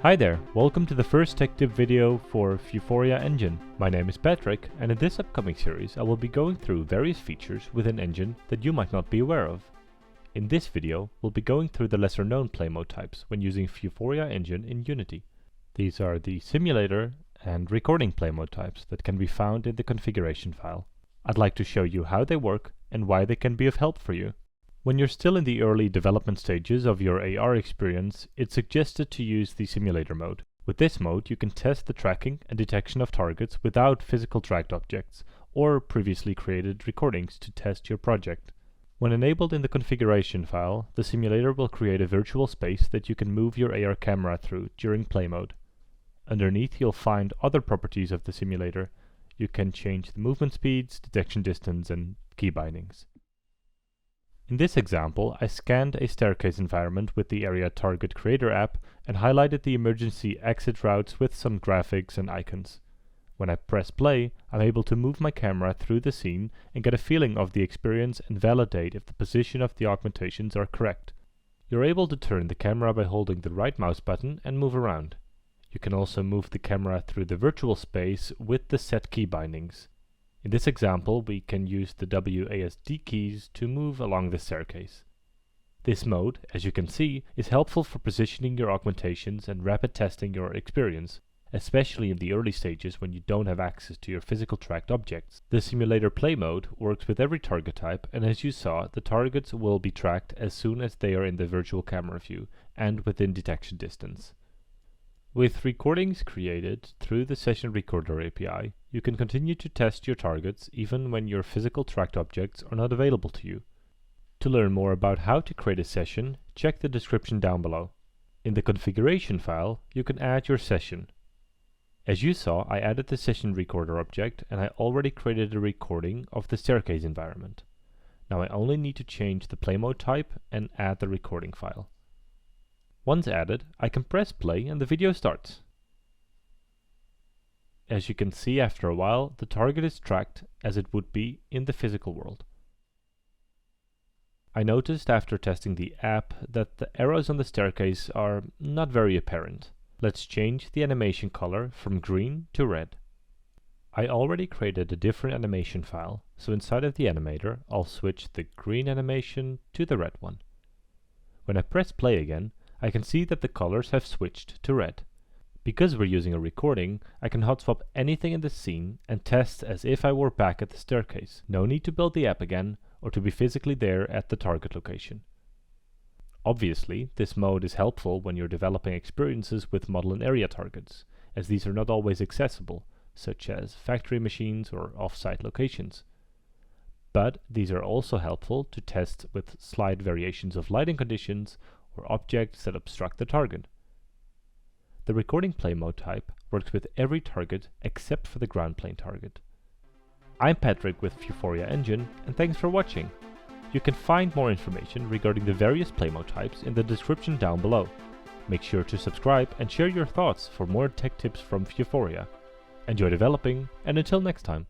Hi there, welcome to the first tech tip video for Vuforia Engine. My name is Patrick, and in this upcoming series I will be going through various features within Engine that you might not be aware of. In this video, we'll be going through the lesser known play mode types when using Vuforia Engine in Unity. These are the simulator and recording play mode types that can be found in the configuration file. I'd like to show you how they work and why they can be of help for you. When you're still in the early development stages of your AR experience, it's suggested to use the simulator mode. With this mode, you can test the tracking and detection of targets without physical tracked objects or previously created recordings to test your project. When enabled in the configuration file, the simulator will create a virtual space that you can move your AR camera through during play mode. Underneath, you'll find other properties of the simulator. You can change the movement speeds, detection distance, and key bindings. In this example, I scanned a staircase environment with the Area Target Creator app and highlighted the emergency exit routes with some graphics and icons. When I press play, I'm able to move my camera through the scene and get a feeling of the experience and validate if the position of the augmentations are correct. You're able to turn the camera by holding the right mouse button and move around. You can also move the camera through the virtual space with the set key bindings. In this example, we can use the WASD keys to move along the staircase. This mode, as you can see, is helpful for positioning your augmentations and rapid testing your experience, especially in the early stages when you don't have access to your physical tracked objects. The simulator play mode works with every target type, and as you saw, the targets will be tracked as soon as they are in the virtual camera view and within detection distance. With recordings created through the Session Recorder API, you can continue to test your targets even when your physical tracked objects are not available to you. To learn more about how to create a session, check the description down below. In the configuration file, you can add your session. As you saw, I added the Session Recorder object and I already created a recording of the staircase environment. Now I only need to change the play mode type and add the recording file. Once added, I can press play and the video starts. As you can see, after a while, the target is tracked as it would be in the physical world. I noticed after testing the app that the arrows on the staircase are not very apparent. Let's change the animation color from green to red. I already created a different animation file, so inside of the animator, I'll switch the green animation to the red one. When I press play again, I can see that the colors have switched to red. Because we're using a recording, I can hot swap anything in the scene and test as if I were back at the staircase. No need to build the app again or to be physically there at the target location. Obviously, this mode is helpful when you're developing experiences with model and area targets, as these are not always accessible, such as factory machines or off-site locations. But these are also helpful to test with slight variations of lighting conditions or objects that obstruct the target. The recording play mode type works with every target except for the ground plane target. I'm Patrick with Vuforia Engine, and thanks for watching. You can find more information regarding the various play mode types in the description down below. Make sure to subscribe and share your thoughts for more tech tips from Vuforia. Enjoy developing, and until next time.